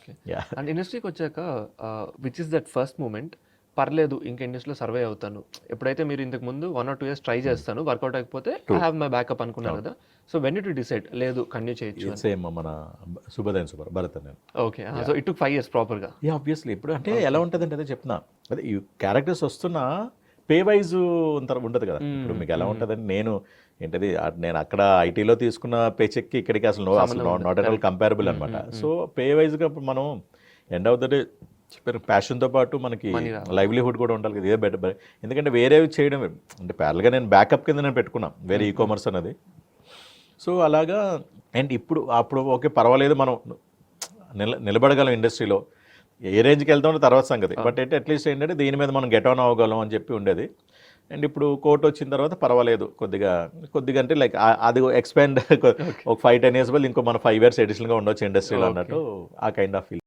Okay. Yeah. And ఇండస్ట్రీకి వచ్చాక which is that first moment పర్లేదు ఇంకా ఇండస్ట్రీలో సర్వే అవుతాను, ఎప్పుడైతే మీరు ఇంతకు ముందు 1 or 2 years ట్రై చేస్తాను, వర్కౌట్ అయిపోతే I True. Have my backup అనుకున్నారు కదా, సో వెన్ టు డిసైడ్ లేదు కంటిన్యూ చేయొచ్చు అని? సేమ్ మన శుభోదయం సూపర్ భరత్ నేను. Okay, so it took 5 years ప్రాపర్గా. యా ఆబ్వియస్లీ ఇప్పుడు అంటే ఎలా ఉంటుందంటే అదే చెప్తున్నా, అదే ఈ క్యారెక్టర్స్ వస్తున్నా పే వైజ్ ఉండదు కదా. ఇప్పుడు మీకు ఎలా ఉంటుందంటే నేను ఏంటది నేను అక్కడ ఐటీలో తీసుకున్న పే చెక్కి ఇక్కడికి అసలు నాట్ అట్ ఆల్ కంపారబుల్ అనమాట. సో పే వైజ్గా మనం ఎండ్ ఆఫ్ ద డే చెప్పారు ప్యాషన్తో పాటు మనకి Money రావాలి. లైవ్లీహుడ్ కూడా ఉండాలి కదా. ఇదే బెటర్, ఎందుకంటే వేరేవి చేయడం అంటే ప్యారల్గా నేను బ్యాకప్ కింద నేను పెట్టుకున్నాను వేరే ఈ కామర్స్ అనేది. సో అలాగా అండ్ ఇప్పుడు అప్పుడు ఓకే పర్వాలేదు మనం నిలబడగలం ఇండస్ట్రీలో, ఏ రేంజ్కి వెళ్తామో తర్వాత సంగతి, బట్ అయితే అట్లీస్ట్ ఏంటంటే దీని మీద మనం గెట్ ఆన్ అవ్వగలం అని చెప్పి ఉండేది. అండ్ ఇప్పుడు కోర్ట్ వచ్చిన తర్వాత పర్వాలేదు కొద్దిగా అంటే లైక్ అది ఎక్స్పాండ్ ఒక 5-10 years బదులు ఇంకో మన 5 years అడిషనల్గా ఉండొచ్చు ఇండస్ట్రీలో అన్నట్టు ఆ కైండ్ ఆఫ్ ఫీల్.